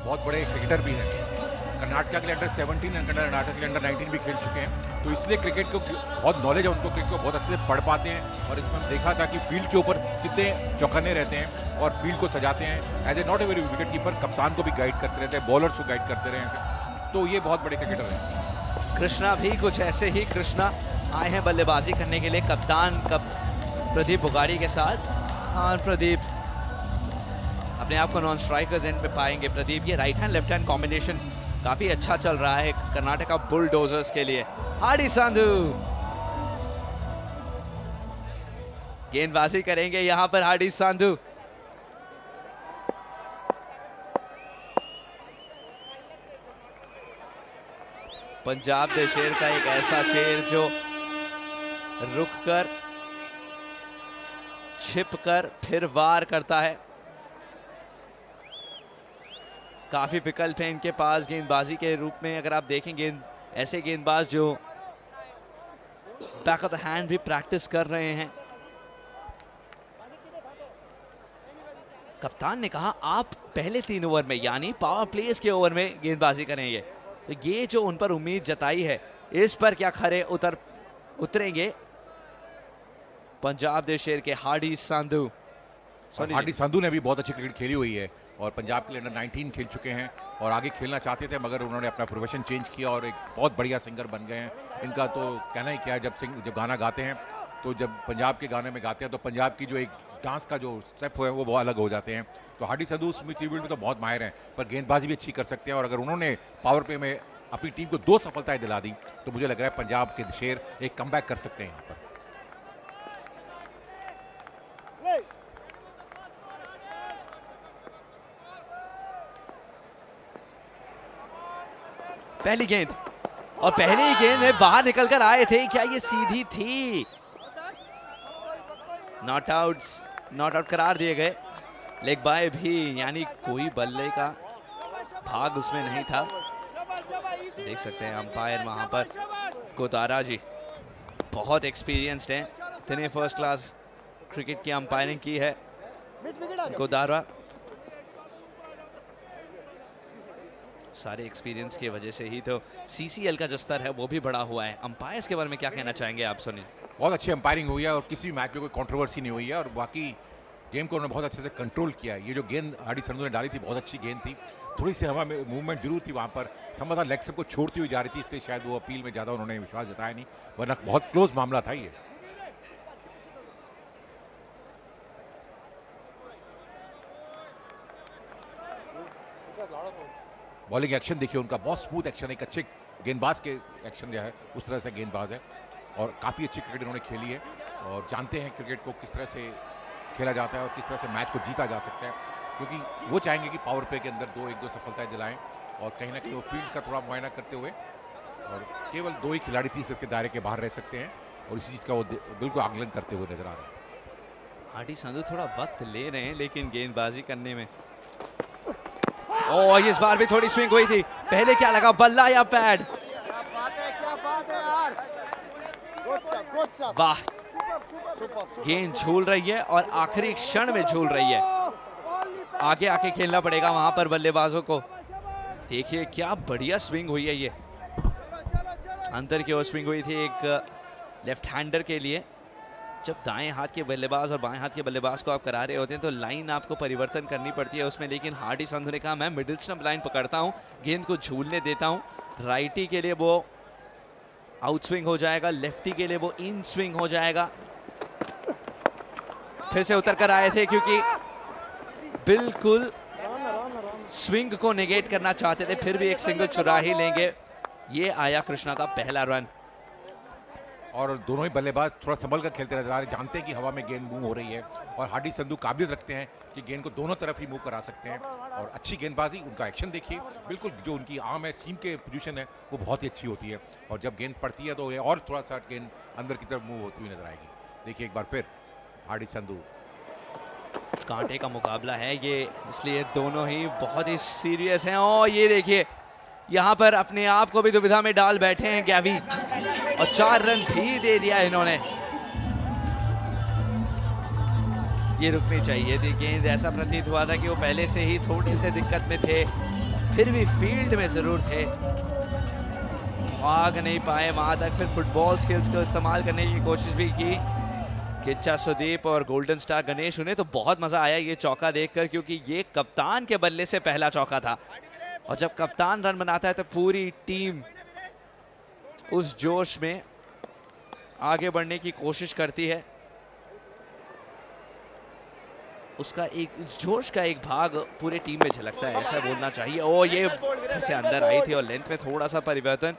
बहुत बड़े क्रिकेटर भी हैं। कर्नाटका के लिए अंडर 17 और कर्नाटका के लिए अंडर 19 भी खेल चुके हैं, तो इसलिए क्रिकेट को बहुत नॉलेज है उनको, क्रिकेट को बहुत अच्छे से पढ़ पाते हैं। और इसमें हम देखा था कि फील्ड के ऊपर कितने चौकन्ने रहते हैं और फील्ड को सजाते हैं। As a not a very wicket keeper, कप्तान को भी गाइड करते रहते हैं, बॉलर्स को गाइड करते रहे हैं, तो ये बहुत बड़े क्रिकेटर हैं। कृष्णा भी कुछ ऐसे ही कृष्णा आए हैं बल्लेबाजी करने के लिए कप्तान प्रदीप बुगाड़ी के साथ। और प्रदीप अपने आप को नॉन स्ट्राइकर्स एंड पे पाएंगे। प्रदीप, ये right hand left hand combination काफी अच्छा चल रहा है कर्नाटका बुलडोजर्स के लिए। हाडी संधू गेंदबाजी करेंगे यहां पर हाडी संधू। पंजाब दे शेर का एक ऐसा शेर जो रुक कर, छिप कर, फिर वार करता है। काफी विकल्प हैं इनके पास गेंदबाजी के रूप में। अगर आप देखेंगे ऐसे गेंदबाज जो बैक ऑफ द हैंड भी प्रैक्टिस कर रहे हैं। कप्तान ने कहा आप पहले 3 ओवर में यानी पावर प्लेस के ओवर में गेंदबाजी करेंगे, तो ये जो उन पर उम्मीद जताई है, इस पर क्या खरे उतरेंगे पंजाब दे शेर के हाडी संधू। हाडी संधू ने भी बहुत अच्छी क्रिकेट खेली हुई है और पंजाब के लिए अंडर 19 खेल चुके हैं और आगे खेलना चाहते थे, मगर उन्होंने अपना प्रोफेशन चेंज किया और एक बहुत बढ़िया सिंगर बन गए हैं। इनका तो कहना ही क्या है, जब गाना गाते हैं तो जब पंजाब के गाने में गाते हैं तो पंजाब की जो एक डांस का जो स्टेप है वो बहुत अलग हो जाते हैं। तो हाडी संधू फील्ड में तो बहुत माहिर हैं, पर गेंदबाजी भी अच्छी कर सकते हैं। और अगर उन्होंने पावर प्ले में अपनी टीम को 2 सफलताएं दिला दी तो मुझे लग रहा है पंजाब के शेर एक कमबैक कर सकते हैं यहाँ पर। पहली गेंद और पहली ही गेंद में बाहर निकल कर आए थे। क्या ये सीधी थी? नॉट आउट करार दिए गए। लेग बाय भी, यानी कोई बल्ले का भाग उसमें नहीं था। देख सकते हैं अंपायर वहां पर गोदारा जी बहुत एक्सपीरियंस्ड हैं, इतने फर्स्ट क्लास क्रिकेट की अंपायरिंग की है गोदारा। सारे एक्सपीरियंस की वजह से ही तो सीसीएल का जो स्तर है वो भी बढ़ा हुआ है। अंपायर्स के बारे में क्या कहना चाहेंगे आप सुनील? बहुत अच्छी अंपायरिंग हुई है और किसी भी मैच में कोई कंट्रोवर्सी नहीं हुई है और बाकी गेम को उन्होंने बहुत अच्छे से कंट्रोल किया है। ये जो गेंद हाडी संधू ने डाली थी बहुत अच्छी गेंद थी, थोड़ी सी हवा में मूवमेंट जरूर थी वहाँ पर, संभवतः लेग स्लिप को छोड़ती हुई जा रही थी, इसलिए शायद वो अपील में ज़्यादा उन्होंने विश्वास जताया नहीं, वरना बहुत क्लोज मामला था ये। बॉलिंग एक्शन देखिए उनका, बहुत स्मूथ एक्शन, एक अच्छे गेंदबाज के एक्शन जो है उस तरह से गेंदबाज है और काफ़ी अच्छी क्रिकेट उन्होंने खेली है और जानते हैं क्रिकेट को किस तरह से खेला जाता है और किस तरह से मैच को जीता जा सकता है, क्योंकि वो चाहेंगे कि पावर प्ले के अंदर 2 सफलताएं दिलाएं और कहीं ना कहीं वो फील्ड का थोड़ा मुआयना करते हुए, और केवल 2 ही खिलाड़ी 30 रन के दायरे के बाहर रह सकते हैं और इसी चीज़ का वो बिल्कुल आकलन करते हुए नजर आ रहे हैं। हाडी संधू थोड़ा वक्त ले रहे हैं लेकिन गेंदबाजी करने में। ओह, इस बार भी थोड़ी स्विंग हुई थी। पहले क्या लगा, बल्ला या पैड? क्या बात है यार, वाह, गेंद झूल रही है और आखिरी क्षण में झूल रही है। आगे आके खेलना पड़ेगा वहां पर बल्लेबाजों को। देखिए क्या बढ़िया स्विंग हुई है, ये अंदर की ओर स्विंग हुई थी एक लेफ्ट हैंडर के लिए। जब दाएं हाथ के बल्लेबाज और बाएं हाथ के बल्लेबाज को आप करा रहे होते हैं तो लाइन आपको परिवर्तन करनी पड़ती है उसमें, लेकिन हाडी संधू ने कहा मैं मिडिल स्टंप लाइन पकड़ता हूं, गेंद को झूलने देता हूं। राइटी के लिए वो आउट स्विंग हो जाएगा, लेफ्टी के लिए वो इन स्विंग हो जाएगा। फिर से उतर कर आए थे क्योंकि बिल्कुल स्विंग को नेगेट करना चाहते थे, फिर भी एक सिंगल चुरा ही लेंगे। ये आया कृष्णा का पहला रन और दोनों ही बल्लेबाज थोड़ा संभल कर खेलते नजर आ रहे, जानते हैं कि हवा में गेंद मूव हो रही है और हाडी संधू काबिलियत रखते हैं कि गेंद को दोनों तरफ ही मूव करा सकते हैं और अच्छी गेंदबाजी, उनका एक्शन देखिए, बिल्कुल जो उनकी आर्म है, सीम के पोजीशन है वो बहुत ही अच्छी होती है और जब गेंद पड़ती है तो ये और थोड़ा सा गेंद अंदर की तरफ मूव होती हुई नजर आएगी। देखिए एक बार फिर हाडी संधू। कांटे का मुकाबला है ये, इसलिए दोनों ही बहुत ही सीरियस हैं। और ये देखिए यहाँ पर अपने आप को भी दुविधा में डाल बैठे हैं गैवी और 4 रन भी दे दिया इन्होंने। ये रुकनी चाहिए थी गेंद, ऐसा प्रतीत हुआ था कि वो पहले से ही थोड़े से दिक्कत में थे फिर भी फील्ड में जरूर थे, भाग नहीं पाए वहां तक। फिर फुटबॉल स्किल्स को इस्तेमाल करने की कोशिश भी की किच्चा सुदीप और गोल्डन स्टार गणेश। उन्हें तो बहुत मजा आया ये चौका देखकर, क्योंकि ये कप्तान के बल्ले से पहला चौका था, और जब कप्तान रन बनाता है तो पूरी टीम उस जोश में आगे बढ़ने की कोशिश करती है। उसका एक जोश का एक भाग पूरे टीम में झलकता है, ऐसा बोलना चाहिए। ओ ये फिर से अंदर आई थी और लेंथ में थोड़ा सा परिवर्तन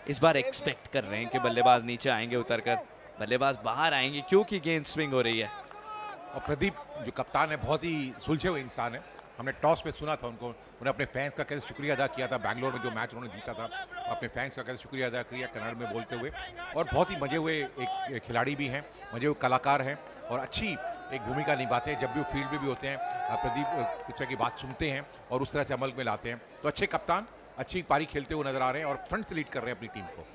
इस बार एक्सपेक्ट कर रहे हैं कि बल्लेबाज नीचे आएंगे उतरकर, बल्लेबाज बाहर आएंगे क्योंकि गेंद स्विंग हो रही है। और प्रदीप जो कप्तान है बहुत ही सुलझे हुए इंसान है। हमने टॉस में सुना था उनको, उन्हें अपने फैंस का कैसे शुक्रिया अदा किया था, बैंगलोर में जो मैच उन्होंने जीता था, अपने फैंस का कैसे शुक्रिया अदा किया कन्नड़ में बोलते हुए। और बहुत ही मजे हुए एक खिलाड़ी भी हैं, मजे हुए कलाकार हैं, और अच्छी एक भूमिका निभाते हैं। जब भी वो फील्ड में भी होते हैं प्रदीप किच्चा की बात सुनते हैं और उस तरह से अमल में लाते हैं। तो अच्छे कप्तान अच्छी पारी खेलते हुए नजर आ रहे हैं और फ्रंट से लीड कर रहे हैं अपनी टीम को।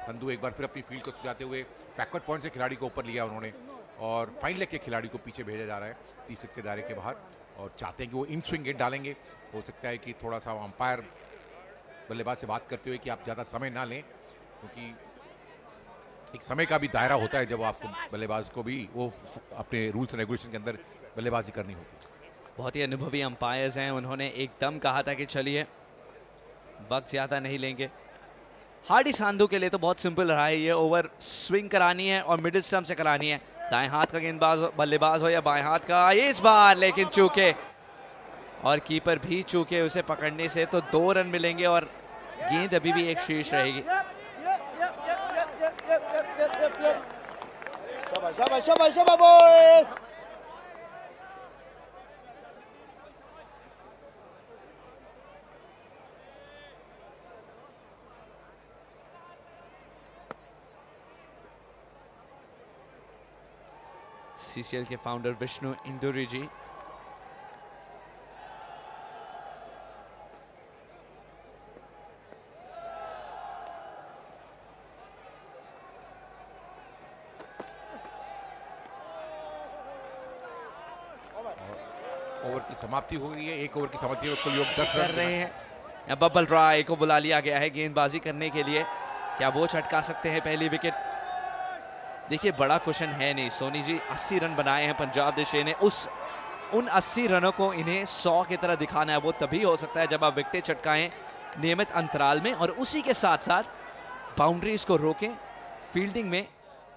संधू एक बार फिर अपनी फील्ड को सुझाते हुए बैकवर्ड पॉइंट से खिलाड़ी को ऊपर लिया उन्होंने, और फाइन लेग के खिलाड़ी को पीछे भेजा जा रहा है 30 के दायरे के बाहर, और चाहते हैं कि वो इन स्विंग गेंद डालेंगे। हो सकता है कि थोड़ा सा अंपायर बल्लेबाज से बात करते हुए कि आप ज़्यादा समय ना लें, क्योंकि एक समय का भी दायरा होता है जब आपको बल्लेबाज को भी वो अपने रूल्स एंड रेगुलेशन के अंदर बल्लेबाजी करनी होती है। बहुत ही अनुभवी अंपायर्स हैं, उन्होंने एकदम कहा था कि चलिए वक्त ज़्यादा नहीं लेंगे। हार्डी सांधू के लिए तो बहुत सिंपल रहा है, ये ओवर स्विंग करानी है और मिडिल स्टंप से करानी है। दाएं हाथ का गेंदबाज बल्लेबाज हो या बाएं हाथ का, इस बार लेकिन चूके और कीपर भी चूके उसे पकड़ने से, तो 2 रन मिलेंगे और गेंद अभी भी एक शीर्ष रहेगी। शाबाश शाबाश शाबाश शाबाश बॉयज। सीसीएल के फाउंडर विष्णु इंदुरी जी ओवर की समाप्ति हो गई है, 1 ओवर की समाप्ति है, कुल योग 10 कर रन रहे हैं। बब्बल रॉय को बुला लिया गया है गेंदबाजी करने के लिए, क्या वो चटका सकते हैं पहली विकेट? देखिए बड़ा क्वेश्चन है नहीं, सोनी जी 80 रन बनाए हैं पंजाब देशे ने, उन 80 रनों को इन्हें 100 की तरह दिखाना है। वो तभी हो सकता है जब आप विकेटें चटकाएं नियमित अंतराल में, और उसी के साथ साथ बाउंड्रीज को रोकें, फील्डिंग में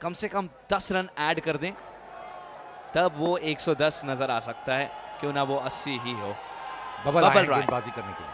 कम से कम 10 रन ऐड कर दें, तब वो 110 नजर आ सकता है, क्यों ना वो 80 ही हो। बबल गेंदबाजी करने के लिए,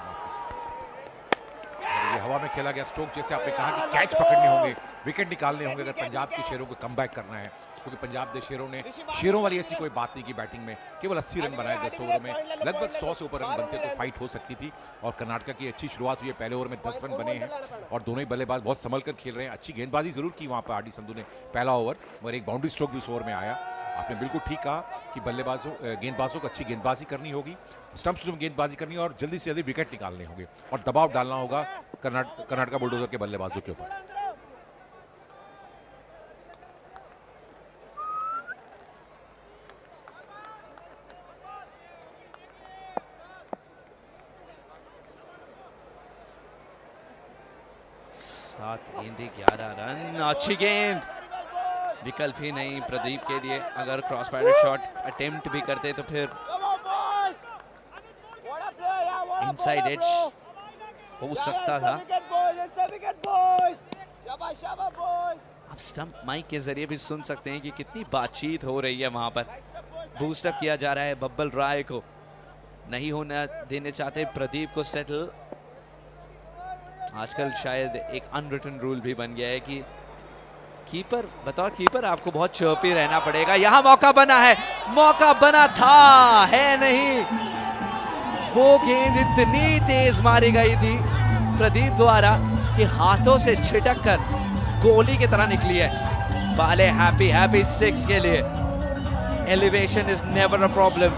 और ये हवा में खेला गया स्ट्रोक, जैसे आपने कहा कि कैच पकड़ने होंगे, विकेट निकालने होंगे अगर पंजाब के शेरों को कमबैक करना है, क्योंकि पंजाब के शेरों ने शेरों वाली ऐसी कोई बात नहीं की बैटिंग में, केवल 80 रन बनाए 10 ओवर में, लगभग 100 से ऊपर रन बनते तो फाइट हो सकती थी। और कर्नाटक की अच्छी शुरुआत हुई है, पहले ओवर में 10 रन बने हैं और दोनों ही बल्लेबाज बहुत संभल कर खेल रहे हैं। अच्छी गेंदबाजी जरूर की वहाँ पर हार्डी संधू ने पहला ओवर, मगर एक बाउंड्री स्ट्रोक भी उस ओवर में आया। आपने बिल्कुल ठीक कहा कि गेंदबाजों को अच्छी गेंदबाजी करनी होगी, स्टंप्स में गेंदबाजी करनी है और जल्दी से जल्दी विकेट निकालने होंगे और दबाव डालना होगा कर्नाटका बुलडोजर के बल्लेबाजों के ऊपर। सात गेंदे 11 रन, अच्छी गेंद, विकल्प ही नहीं प्रदीप के लिए। अगर क्रॉस पैडल शॉट अटेम्प्ट भी करते तो फिर इनसाइड एज हो सकता था। आप स्टंप माइक के जरिए भी सुन सकते हैं कि कितनी बातचीत हो रही है वहां पर। बूस्टअप किया जा रहा है बब्बल राय को, नहीं होना देने चाहते प्रदीप को सेटल। आजकल शायद एक अनरिटन रूल भी बन गया है कि कीपर, बतौर कीपर आपको बहुत चौपी रहना पड़ेगा। यहां मौका बना है, मौका बना था, है नहीं, वो गेंद इतनी तेज मारी गई थी प्रदीप द्वारा कि हाथों से छिटक कर गोली की तरह निकली है। बाले हैप्पी 6 के लिए। Elevation is never a problem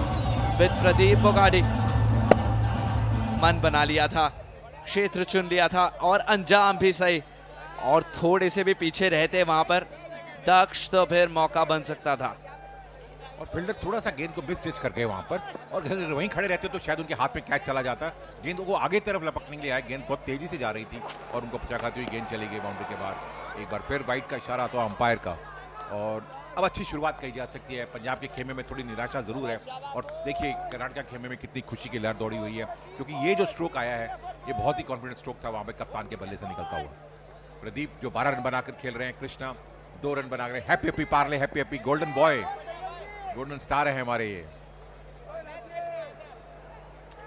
with Pradeep Bogadi. मन बना लिया था, क्षेत्र चुन लिया था और अंजाम भी सही, और थोड़े से भी पीछे रहते वहां पर दक्ष तो फिर मौका बन सकता था। और फील्डर थोड़ा सा गेंद को मिस जज कर गए वहां पर, और अगर वहीं खड़े रहते तो शायद उनके हाथ में कैच चला जाता। गेंद को आगे तरफ लपकने के लिए आए, गेंद बहुत तेजी से जा रही थी और उनको पचा खाती हुई गेंद चली गई बाउंड्री के बाहर। एक बार फिर वाइड का इशारा तो अंपायर का, और अब अच्छी शुरुआत कही जा सकती है। पंजाब के खेमे में थोड़ी निराशा जरूर है, और देखिए कर्नाटक के खेमे में कितनी खुशी की लहर दौड़ी हुई है, क्योंकि ये जो स्ट्रोक आया है ये बहुत ही कॉन्फिडेंट स्ट्रोक था वहां पे कप्तान के बल्ले से निकलता हुआ। प्रदीप जो 12 रन बनाकर खेल रहे हैं, कृष्णा 2 रन बना रहे हैं। Happy happy Parle, happy happy golden boy, golden star है हमारे ये।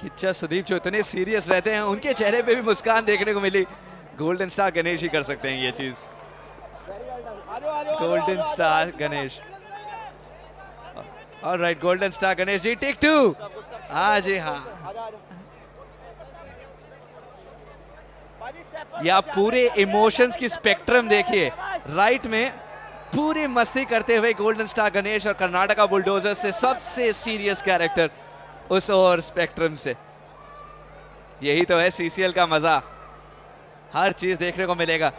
किच्चा सुदीप जो इतने सीरियस रहते हैं, उनके चेहरे पे भी मुस्कान देखने को मिली। गोल्डन स्टार गणेश ही कर सकते हैं ये चीज। Golden star Ganesh, alright, golden star Ganesh ji, take 2। हाँ जी हाँ, या पूरे इमोशंस की स्पेक्ट्रम देखिए। राइट में पूरी मस्ती करते हुए गोल्डन स्टार गणेश, और कर्नाटका बुलडोजर से सबसे सीरियस कैरेक्टर उस और स्पेक्ट्रम से। यही तो है सीसीएल का मजा, हर चीज देखने को मिलेगा।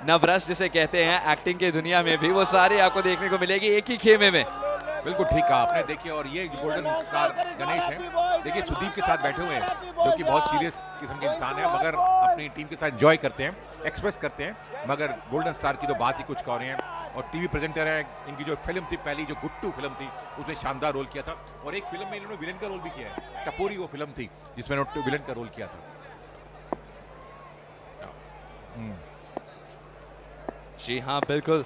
नवरस जिसे कहते हैं एक्टिंग की दुनिया में भी, वो सारी आपको देखने को मिलेगी एक ही खेमे में। बिल्कुल ठीक कहा आपने। देखिए, और ये गोल्डन स्टार गणेश है, देखिए सुदीप के साथ बैठे हुए हैं, जो कि बहुत सीरियस किस्म के इंसान है, मगर अपनी टीम के साथ एंजॉय करते हैं, एक्सप्रेस करते हैं। मगर गोल्डन स्टार की तो बात ही कुछ कर रहे हैं। और टीवी प्रेजेंटर है, इनकी जो फिल्म थी पहली, जो गुट्टू फिल्म थी, उसमें शानदार रोल किया था, और एक फिल्म में इन्होंने विलन का रोल भी किया है, टपोरी वो फिल्म थी जिसमें इन्होंने विलन का रोल किया था। जी हाँ बिल्कुल,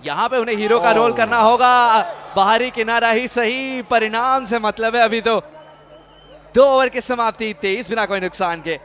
यहाँ पे उन्हें हीरो का रोल करना होगा। बाहरी किनारा ही सही, परिणाम से मतलब है अभी तो। 2 ओवर की समाप्ति, 23 बिना कोई नुकसान के।